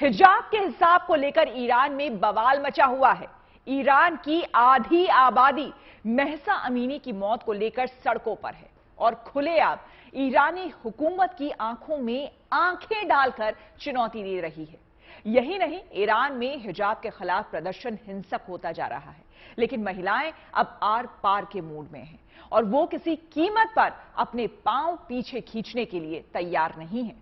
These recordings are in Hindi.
हिजाब के हिसाब को लेकर ईरान में बवाल मचा हुआ है। ईरान की आधी आबादी महसा अमीनी की मौत को लेकर सड़कों पर है और खुलेआम ईरानी हुकूमत की आंखों में आंखें डालकर चुनौती दे रही है। यही नहीं, ईरान में हिजाब के खिलाफ प्रदर्शन हिंसक होता जा रहा है, लेकिन महिलाएं अब आर पार के मूड में हैं और वो किसी कीमत पर अपने पांव पीछे खींचने के लिए तैयार नहीं है।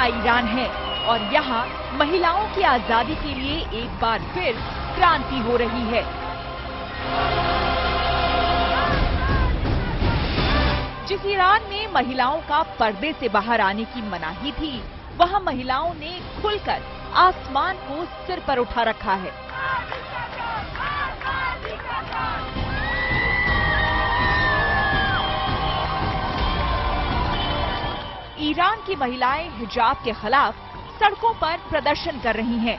ईरान है और यहाँ महिलाओं की आजादी के लिए एक बार फिर क्रांति हो रही है। जिस ईरान में महिलाओं का पर्दे से बाहर आने की मनाही थी, वहाँ महिलाओं ने खुलकर आसमान को सिर पर उठा रखा है। ईरान की महिलाएं हिजाब के खिलाफ सड़कों पर प्रदर्शन कर रही हैं।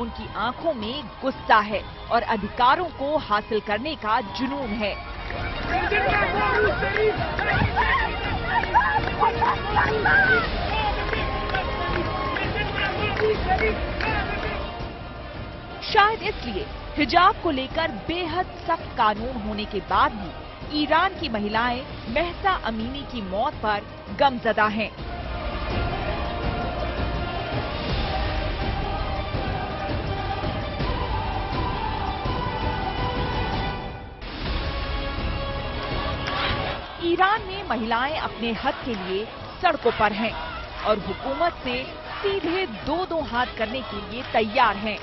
उनकी आंखों में गुस्सा है और अधिकारों को हासिल करने का जुनून है। शायद इसलिए हिजाब को लेकर बेहद सख्त कानून होने के बाद भी ईरान की महिलाएं महसा अमीनी की मौत पर गमजदा हैं। ईरान में महिलाएं अपने हक के लिए सड़कों पर हैं और हुकूमत से सीधे दो हाथ करने के लिए तैयार हैं।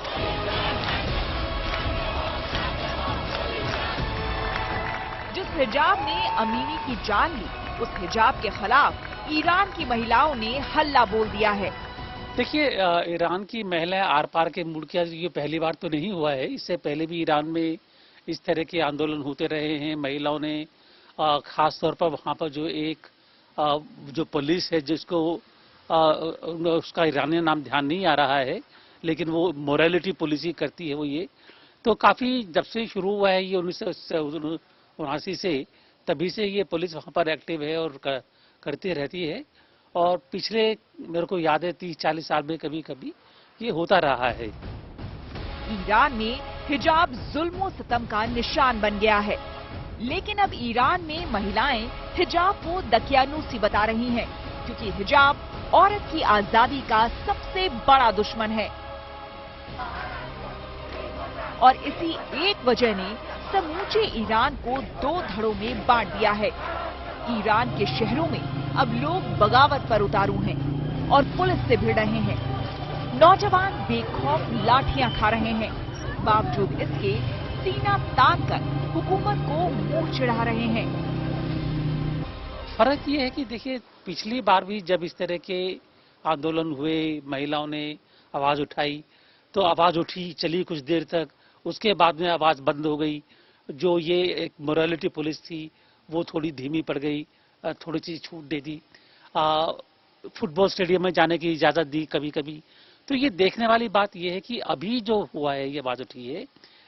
जिस हिजाब ने अमीनी की जान ली, उस हिजाब के खिलाफ ईरान की महिलाओं ने हल्ला बोल दिया है। देखिए, ईरान की महिलाएं आर पार के मुड़ के ये पहली बार तो नहीं हुआ है। इससे पहले भी ईरान में इस तरह के आंदोलन होते रहे हैं। महिलाओं ने खास तौर पर वहाँ पर जो पुलिस है, जिसको उसका ईरानी नाम ध्यान नहीं आ रहा है, लेकिन वो मोरालिटी पुलिस ही करती है। वो ये तो काफी जब से शुरू हुआ है ये 1979 से, तभी से ये पुलिस वहाँ पर एक्टिव है और करती रहती है। और पिछले मेरे को याद है 30-40 साल में कभी कभी ये होता रहा है। ईरान में हिजाब जुल्म और सितम का निशान बन गया है, लेकिन अब ईरान में महिलाएं हिजाब को दकियानूसी बता रही हैं, क्योंकि हिजाब औरत की आजादी का सबसे बड़ा दुश्मन है। और इसी एक वजह ने समूचे ईरान को दो धड़ों में बांट दिया है। ईरान के शहरों में अब लोग बगावत पर उतारू हैं और पुलिस से भिड़ रहे हैं। नौजवान बेखौफ लाठियां खा रहे हैं, बावजूद इसके सीना तान कर हुकूमत को मुंह चिढ़ा रहे हैं। फर्क ये है कि देखिए, पिछली बार भी जब इस तरह के आंदोलन हुए, महिलाओं ने आवाज उठाई, तो आवाज उठी, चली कुछ देर तक, उसके बाद में आवाज बंद हो गई। जो ये एक मोरालिटी पुलिस थी वो थोड़ी धीमी पड़ गई, थोड़ी सी छूट दे दी। फुटबॉल स्टेडियम में जाने की इजाजत दी कभी कभी। तो ये देखने वाली बात ये है कि अभी जो हुआ है, ये आवाज उठी है,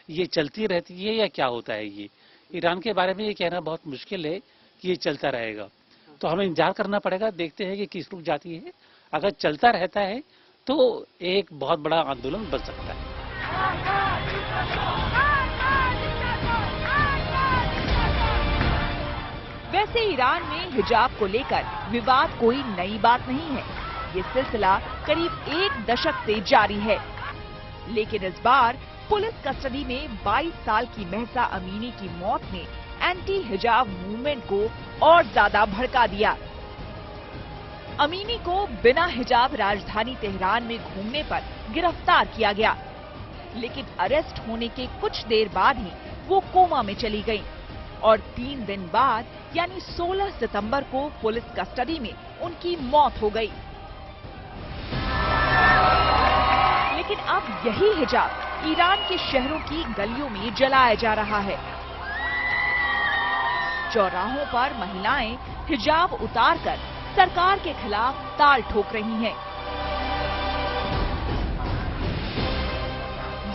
ये चलती रहती है या क्या होता है। ये ईरान के बारे में ये कहना बहुत मुश्किल है कि ये चलता रहेगा। तो हमें इंतजार करना पड़ेगा, देखते हैं कि किस रुख जाती है। अगर चलता रहता है तो एक बहुत बड़ा आंदोलन बन सकता है। वैसे ईरान में हिजाब को लेकर विवाद कोई नई बात नहीं है। ये सिलसिला करीब एक दशक से जारी है, लेकिन इस बार पुलिस कस्टडी में 22 साल की महसा अमीनी की मौत ने एंटी हिजाब मूवमेंट को और ज्यादा भड़का दिया। अमीनी को बिना हिजाब राजधानी तेहरान में घूमने पर गिरफ्तार किया गया, लेकिन अरेस्ट होने के कुछ देर बाद ही वो कोमा में चली गईं और 3 दिन बाद यानी 16 सितंबर को पुलिस कस्टडी में उनकी मौत हो गई। लेकिन अब यही हिजाब ईरान के शहरों की गलियों में जलाया जा रहा है। चौराहों पर महिलाएं हिजाब उतारकर सरकार के खिलाफ ताल ठोक रही हैं।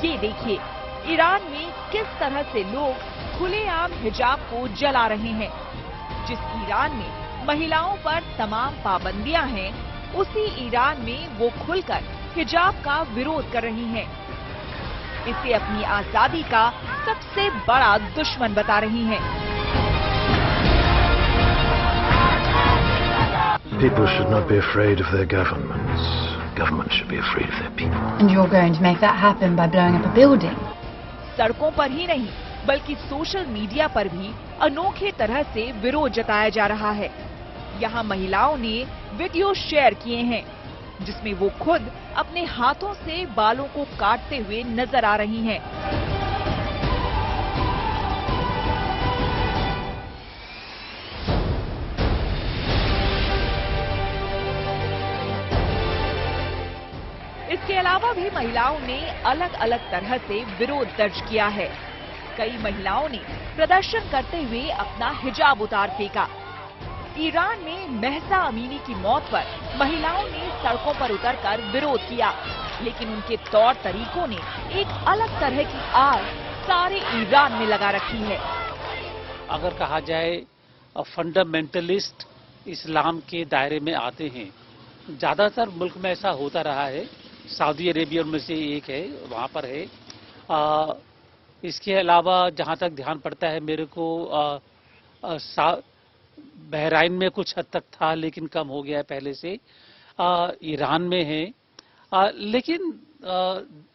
ये देखिए ईरान में किस तरह से लोग खुलेआम हिजाब को जला रहे हैं। जिस ईरान में महिलाओं पर तमाम पाबंदियां हैं, उसी ईरान में वो खुलकर हिजाब का विरोध कर रही हैं। इसे अपनी आजादी का सबसे बड़ा दुश्मन बता रही हैं। People should not be afraid of their governments. Governments should be afraid of their people. And you're going to make that happen by blowing up a building? सड़कों पर ही नहीं बल्कि सोशल मीडिया पर भी अनोखे तरह से विरोध जताया जा रहा है। यहाँ महिलाओं ने वीडियो शेयर किए हैं जिसमें वो खुद अपने हाथों से बालों को काटते हुए नजर आ रही हैं। इसके अलावा भी महिलाओं ने अलग अलग तरह से विरोध दर्ज किया है। कई महिलाओं ने प्रदर्शन करते हुए अपना हिजाब उतार फेंका। ईरान में महसा अमीनी की मौत पर महिलाओं ने सड़कों पर उतरकर विरोध किया, लेकिन उनके तौर तरीकों ने एक अलग तरह की आग सारे ईरान में लगा रखी है। अगर कहा जाए फंडामेंटलिस्ट इस्लाम के दायरे में आते हैं, ज्यादातर मुल्क में ऐसा होता रहा है। सऊदी अरेबिया में से एक है, वहाँ पर है। इसके अलावा जहाँ तक ध्यान पड़ता है मेरे को बहराइन में कुछ हद तक था, लेकिन कम हो गया है पहले से। ईरान में है, लेकिन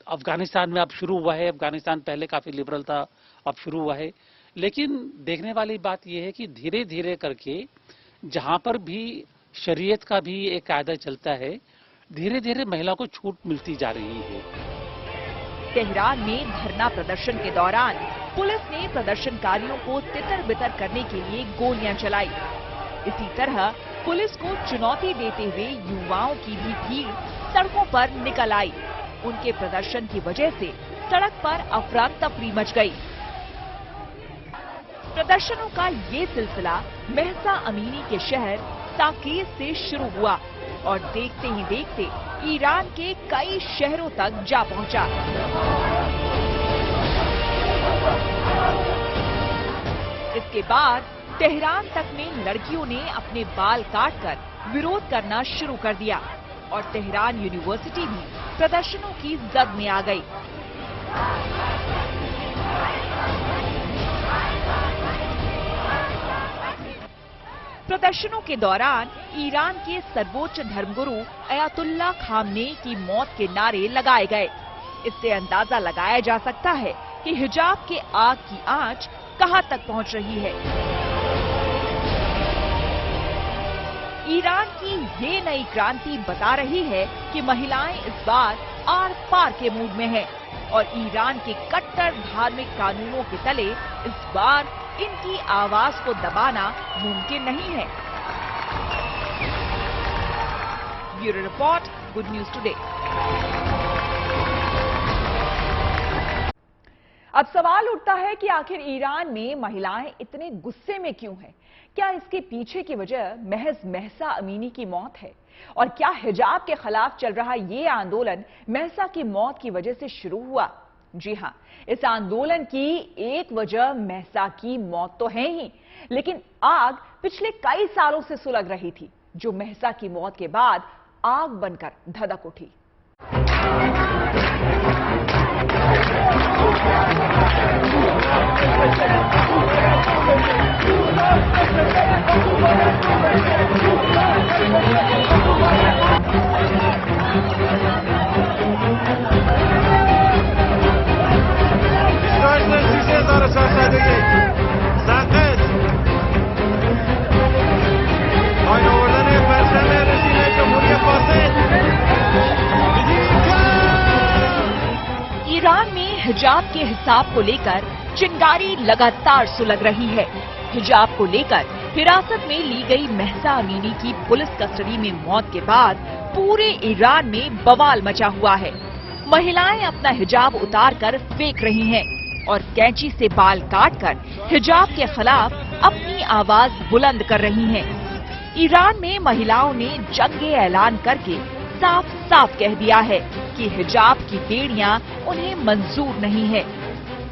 अफगानिस्तान में अब शुरू हुआ है। अफगानिस्तान पहले काफ़ी लिबरल था, अब शुरू हुआ है। लेकिन देखने वाली बात यह है कि धीरे धीरे करके जहाँ पर भी शरीयत का भी एक कायदा चलता है, धीरे धीरे महिला को छूट मिलती जा रही है। तेहरान में धरना प्रदर्शन के दौरान पुलिस ने प्रदर्शनकारियों को तितर बितर करने के लिए गोलियां चलाई। इसी तरह पुलिस को चुनौती देते हुए युवाओं की भी भीड़ सड़कों पर निकल आई। उनके प्रदर्शन की वजह से सड़क पर अफरा तफरी मच गई। प्रदर्शनों का ये सिलसिला महसा अमीनी के शहर ताकीज से शुरू हुआ और देखते ही देखते ईरान के कई शहरों तक जा पहुंचा। इसके बाद तेहरान तक में लड़कियों ने अपने बाल काटकर विरोध करना शुरू कर दिया और तेहरान यूनिवर्सिटी भी प्रदर्शनों की जद में आ गई। प्रदर्शनों के दौरान ईरान के सर्वोच्च धर्मगुरु अयातुल्ला खामनेई की मौत के नारे लगाए गए। इससे अंदाजा लगाया जा सकता है कि हिजाब के आग की आंच कहां तक पहुंच रही है। ईरान की ये नई क्रांति बता रही है कि महिलाएं इस बार आर पार के मूड में हैं और ईरान के कट्टर धार्मिक कानूनों के तले इस बार इनकी आवाज को दबाना मुमकिन नहीं है। Bureau report, good news today. अब सवाल उठता है कि आखिर ईरान में महिलाएं इतने गुस्से में क्यों हैं? क्या इसके पीछे की वजह महज महसा अमीनी की मौत है? और क्या हिजाब के खिलाफ चल रहा ये आंदोलन महसा की मौत की वजह से शुरू हुआ? जी हां, इस आंदोलन की एक वजह महसा की मौत तो है ही, लेकिन आग पिछले कई सालों से सुलग रही थी, जो महसा की मौत के बाद आग बनकर धधक उठी। ईरान में हिजाब के हिसाब को लेकर चिंगारी लगातार सुलग रही है। हिजाब को लेकर हिरासत में ली गई महसा अमीनी की पुलिस कस्टडी में मौत के बाद पूरे ईरान में बवाल मचा हुआ है। महिलाएं अपना हिजाब उतार कर फेंक रही हैं और कैंची से बाल काटकर हिजाब के खिलाफ अपनी आवाज बुलंद कर रही हैं। ईरान में महिलाओं ने जंग ऐलान करके साफ साफ कह दिया है कि हिजाब की बेड़ियां उन्हें मंजूर नहीं है।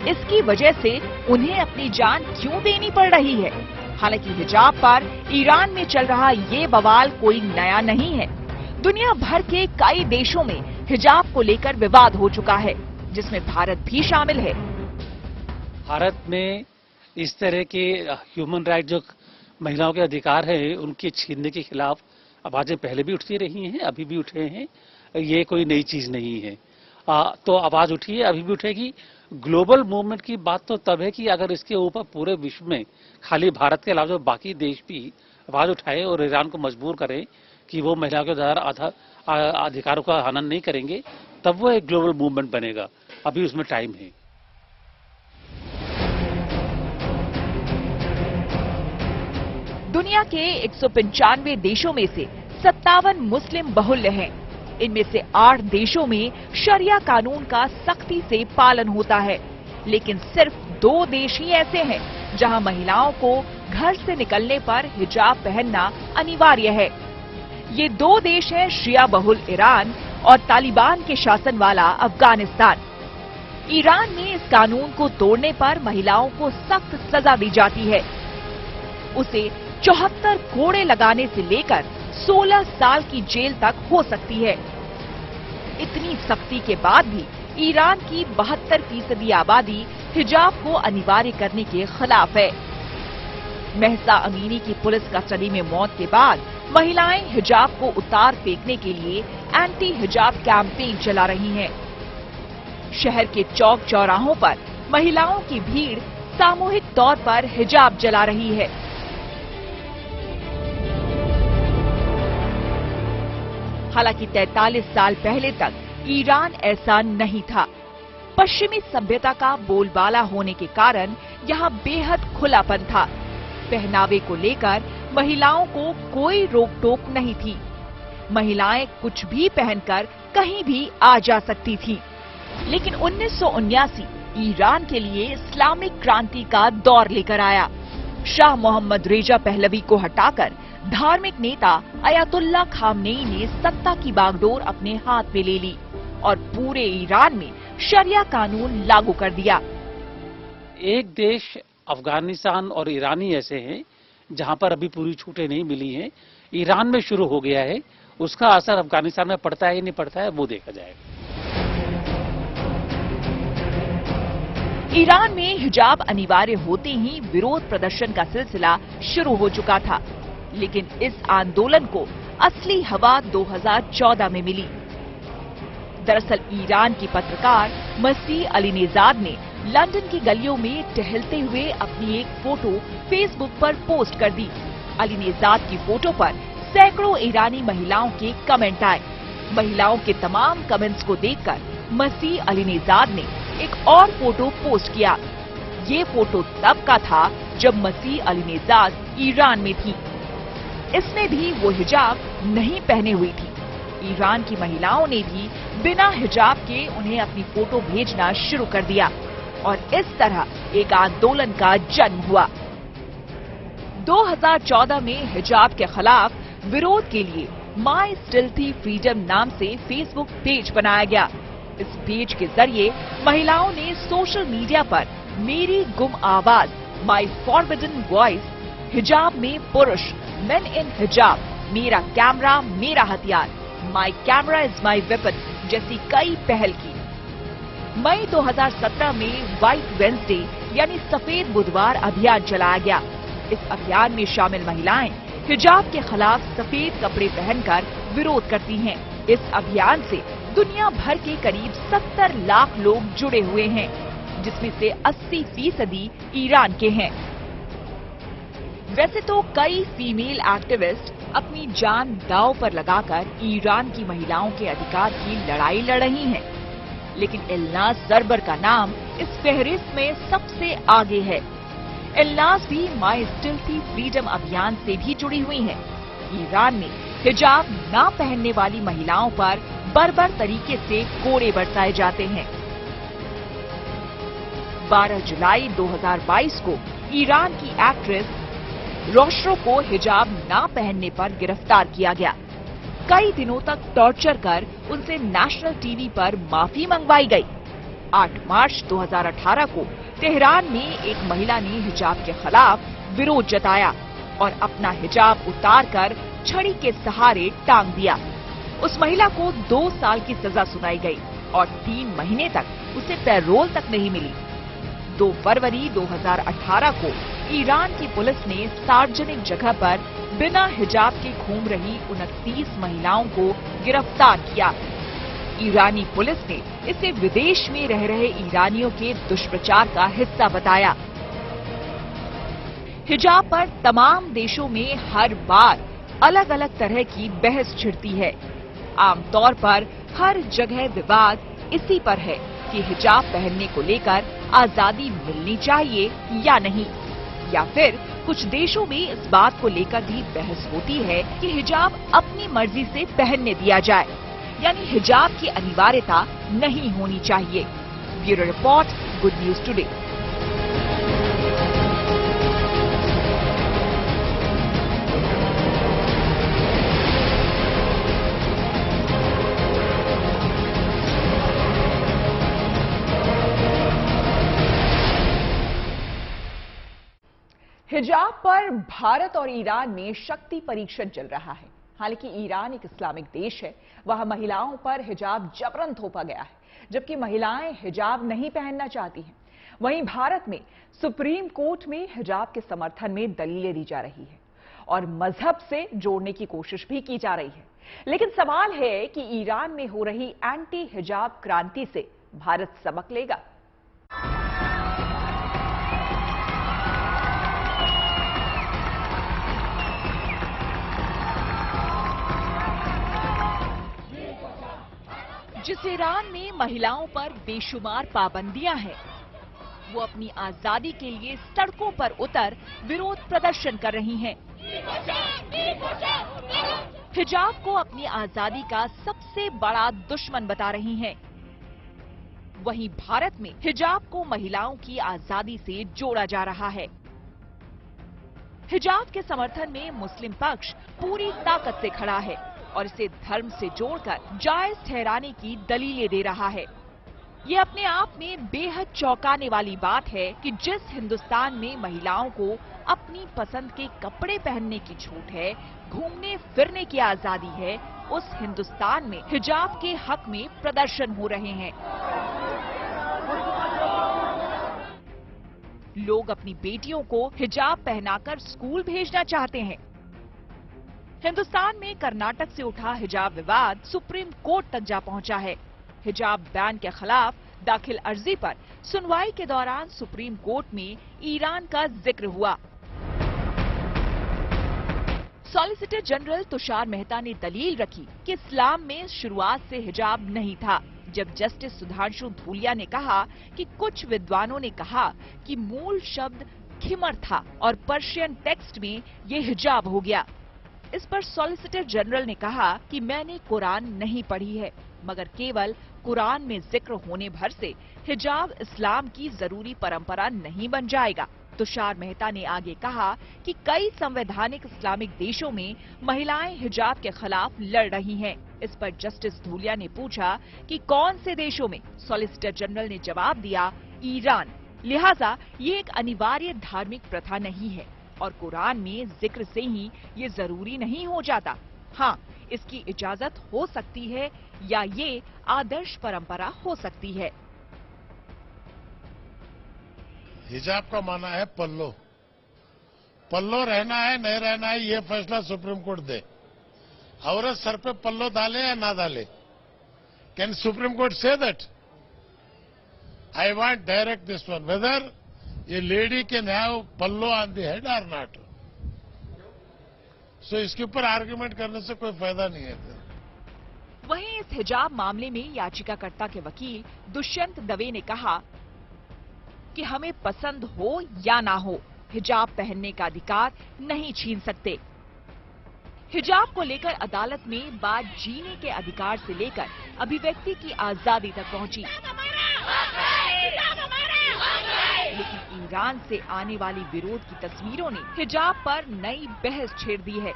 इसकी वजह से उन्हें अपनी जान क्यों देनी पड़ रही है। हालांकि हिजाब पर ईरान में चल रहा ये बवाल कोई नया नहीं है। दुनिया भर के कई देशों में हिजाब को लेकर विवाद हो चुका है, जिसमें भारत भी शामिल है। भारत में इस तरह के ह्यूमन राइट जो महिलाओं के अधिकार है उनके छीनने के खिलाफ आवाजें पहले भी उठती रही हैं, अभी भी उठे हैं। ये कोई नई चीज नहीं है। तो आवाज उठी है, अभी भी उठेगी। ग्लोबल मूवमेंट की बात तो तब है कि अगर इसके ऊपर पूरे विश्व में खाली भारत के अलावा बाकी देश भी आवाज उठाए और ईरान को मजबूर करें कि वो महिलाओं के अधिकारों का हनन नहीं करेंगे, तब वो एक ग्लोबल मूवमेंट बनेगा। अभी उसमें टाइम है। दुनिया के 195 देशों में से 57 मुस्लिम बहुल्य हैं। इनमें से 8 देशों में शरिया कानून का सख्ती से पालन होता है, लेकिन सिर्फ 2 देश ही ऐसे हैं जहां महिलाओं को घर से निकलने पर हिजाब पहनना अनिवार्य है। ये 2 देश हैं शिया बहुल ईरान और तालिबान के शासन वाला अफगानिस्तान। ईरान में इस कानून को तोड़ने पर महिलाओं को सख्त सजा दी जाती है। उसे 74 कोड़े लगाने से लेकर 16 साल की जेल तक हो सकती है। इतनी सख्ती के बाद भी ईरान की 72% आबादी हिजाब को अनिवार्य करने के खिलाफ है। महसा अमीनी की पुलिस कस्टडी में मौत के बाद महिलाएं हिजाब को उतार फेंकने के लिए एंटी हिजाब कैंपेन चला रही हैं। शहर के चौक चौराहों पर महिलाओं की भीड़ सामूहिक तौर पर हिजाब जला रही है। हालांकि 43 साल पहले तक ईरान ऐसा नहीं था। पश्चिमी सभ्यता का बोलबाला होने के कारण यहाँ बेहद खुलापन था। पहनावे को लेकर महिलाओं को कोई रोक टोक नहीं थी। महिलाएं कुछ भी पहनकर कहीं भी आ जा सकती थी। लेकिन 1979 ईरान के लिए इस्लामिक क्रांति का दौर लेकर आया। शाह मोहम्मद रेजा पहलवी को हटाकर धार्मिक नेता अयातुल्ला खामनेई ने सत्ता की बागडोर अपने हाथ में ले ली और पूरे ईरान में शरिया कानून लागू कर दिया। एक देश अफगानिस्तान और ईरानी ऐसे हैं जहां पर अभी पूरी छूटें नहीं मिली हैं। ईरान में शुरू हो गया है, उसका असर अफगानिस्तान में पड़ता है या नहीं पड़ता है वो देखा जाएगा। ईरान में हिजाब अनिवार्य होते ही विरोध प्रदर्शन का सिलसिला शुरू हो चुका था, लेकिन इस आंदोलन को असली हवा 2014 में मिली। दरअसल ईरान की पत्रकार मसीह अलीनेजाद ने लंदन की गलियों में टहलते हुए अपनी एक फोटो फेसबुक पर पोस्ट कर दी। अलीनेजाद की फोटो पर सैकड़ों ईरानी महिलाओं के कमेंट आए। महिलाओं के तमाम कमेंट्स को देखकर मसीह अलीनेजाद ने एक और फोटो पोस्ट किया। ये फोटो तब का था जब मसीह अलीनेजाद ईरान में थी। इसमें भी वो हिजाब नहीं पहने हुई थी। ईरान की महिलाओं ने भी बिना हिजाब के उन्हें अपनी फोटो भेजना शुरू कर दिया और इस तरह एक आंदोलन का जन्म हुआ। 2014 में हिजाब के खिलाफ विरोध के लिए माई स्टिल्थी फ्रीडम नाम से फेसबुक पेज बनाया गया। इस पेज के जरिए महिलाओं ने सोशल मीडिया पर मेरी गुम आवाज, माई फॉरबिडन वॉइस, हिजाब में पुरुष, मेन इन हिजाब, मेरा कैमरा मेरा हथियार, my camera is my weapon जैसी कई पहल की। मई 2017 में व्हाइट वेंसडे यानी सफेद बुधवार अभियान चलाया गया। इस अभियान में शामिल महिलाएं हिजाब के खिलाफ सफेद कपड़े पहनकर विरोध करती हैं। इस अभियान से दुनिया भर के करीब 70 लाख लोग जुड़े हुए हैं, जिसमें से 80% ईरान के हैं। वैसे तो कई फीमेल एक्टिविस्ट अपनी जान दांव पर लगाकर ईरान की महिलाओं के अधिकार की लड़ाई लड़ रही हैं, लेकिन इल्नाज जरबर का नाम इस फहरिस्त में सबसे आगे है। इल्नाज भी माई स्टिल्थी फ्रीडम अभियान से भी जुड़ी हुई हैं। ईरान में हिजाब ना पहनने वाली महिलाओं पर बर्बर तरीके से कोड़े बरसाए जाते हैं। 12 जुलाई 2022 को ईरान की एक्ट्रेस रोशरो को हिजाब ना पहनने पर गिरफ्तार किया गया। कई दिनों तक टॉर्चर कर उनसे नेशनल टीवी पर माफी मंगवाई गई। 8 मार्च 2018 को तेहरान में एक महिला ने हिजाब के खिलाफ विरोध जताया और अपना हिजाब उतारकर छड़ी के सहारे टांग दिया। उस महिला को 2 साल की सजा सुनाई गई और 3 महीने तक उसे पैरोल तक नहीं मिली। 2 फरवरी 2018 को ईरान की पुलिस ने सार्वजनिक जगह पर बिना हिजाब के घूम रही 29 महिलाओं को गिरफ्तार किया। ईरानी पुलिस ने इसे विदेश में रह रहे ईरानियों के दुष्प्रचार का हिस्सा बताया। हिजाब पर तमाम देशों में हर बार अलग अलग तरह की बहस छिड़ती है। आमतौर पर हर जगह विवाद इसी पर है कि हिजाब पहनने को लेकर आजादी मिलनी चाहिए या नहीं, या फिर कुछ देशों में इस बात को लेकर भी बहस होती है कि हिजाब अपनी मर्जी से पहनने दिया जाए, यानी हिजाब की अनिवार्यता नहीं होनी चाहिए। Bureau report, good news today. हिजाब पर भारत और ईरान में शक्ति परीक्षण चल रहा है। हालांकि ईरान एक इस्लामिक देश है, वहां महिलाओं पर हिजाब जबरन थोपा गया है, जबकि महिलाएं हिजाब नहीं पहनना चाहती हैं। वहीं भारत में सुप्रीम कोर्ट में हिजाब के समर्थन में दलीलें दी जा रही है और मजहब से जोड़ने की कोशिश भी की जा रही है। लेकिन सवाल है कि ईरान में हो रही एंटी हिजाब क्रांति से भारत सबक लेगा। जिस ईरान में महिलाओं पर बेशुमार पाबंदियां हैं, वो अपनी आजादी के लिए सड़कों पर उतर विरोध प्रदर्शन कर रही हैं। हिजाब को अपनी आजादी का सबसे बड़ा दुश्मन बता रही हैं। वहीं भारत में हिजाब को महिलाओं की आजादी से जोड़ा जा रहा है। हिजाब के समर्थन में मुस्लिम पक्ष पूरी ताकत से खड़ा है और इसे धर्म से जोड़कर जायज ठहराने की दलीलें दे रहा है। ये अपने आप में बेहद चौंकाने वाली बात है कि जिस हिंदुस्तान में महिलाओं को अपनी पसंद के कपड़े पहनने की छूट है, घूमने फिरने की आजादी है, उस हिंदुस्तान में हिजाब के हक में प्रदर्शन हो रहे हैं। लोग अपनी बेटियों को हिजाब पहनाकर स्कूल भेजना चाहते हैं। हिंदुस्तान में कर्नाटक से उठा हिजाब विवाद सुप्रीम कोर्ट तक जा पहुंचा है। हिजाब बैन के खिलाफ दाखिल अर्जी पर सुनवाई के दौरान सुप्रीम कोर्ट में ईरान का जिक्र हुआ। सॉलिसिटर जनरल तुषार मेहता ने दलील रखी कि इस्लाम में शुरुआत से हिजाब नहीं था, जब जस्टिस सुधांशु धूलिया ने कहा कि कुछ विद्वानों ने कहा कि मूल शब्द खिमर था और पर्शियन टेक्स्ट में ये हिजाब हो गया। इस पर सॉलिसिटर जनरल ने कहा कि मैंने कुरान नहीं पढ़ी है, मगर केवल कुरान में जिक्र होने भर से हिजाब इस्लाम की जरूरी परंपरा नहीं बन जाएगा। तुषार मेहता ने आगे कहा कि कई संवैधानिक इस्लामिक देशों में महिलाएं हिजाब के खिलाफ लड़ रही हैं। इस पर जस्टिस धूलिया ने पूछा कि कौन से देशों में। सॉलिसिटर जनरल ने जवाब दिया, ईरान। लिहाजा ये एक अनिवार्य धार्मिक प्रथा नहीं है और कुरान में जिक्र से ही ये जरूरी नहीं हो जाता। हाँ, इसकी इजाजत हो सकती है या ये आदर्श परंपरा हो सकती है। हिजाब का माना है पल्लो। पल्लो रहना है नहीं रहना है ये फैसला सुप्रीम कोर्ट दे। औरत सर पे पल्लो डाले या ना डाले, can Supreme Court say that? I want direct this one, whether ये lady can have pallu on the head और नॉट। सो इसके ऊपर आर्ग्यूमेंट करने से कोई फायदा नहीं है। वहीं इस हिजाब मामले में याचिकाकर्ता के वकील दुष्यंत दवे ने कहा कि हमें पसंद हो या ना हो, हिजाब पहनने का अधिकार नहीं छीन सकते। हिजाब को लेकर अदालत में बात जीने के अधिकार से लेकर अभिव्यक्ति की आजादी तक पहुंची। लेकिन ईरान से आने वाली विरोध की तस्वीरों ने हिजाब पर नई बहस छेड़ दी है।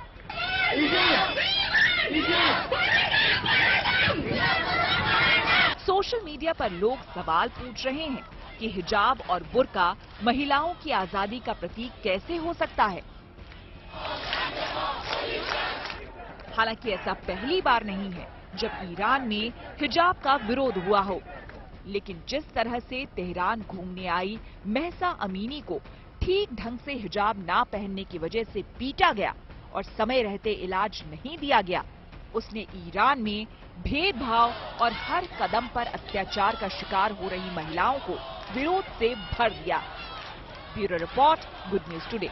सोशल मीडिया पर लोग सवाल पूछ रहे हैं कि हिजाब और बुर्का महिलाओं की आजादी का प्रतीक कैसे हो सकता है। हालांकि ऐसा पहली बार नहीं है जब ईरान में हिजाब का विरोध हुआ हो, लेकिन जिस तरह से तेहरान घूमने आई महसा अमीनी को ठीक ढंग से हिजाब ना पहनने की वजह से पीटा गया और समय रहते इलाज नहीं दिया गया, उसने ईरान में भेदभाव और हर कदम पर अत्याचार का शिकार हो रही महिलाओं को विरोध से भर दिया। Bureau report, good news today.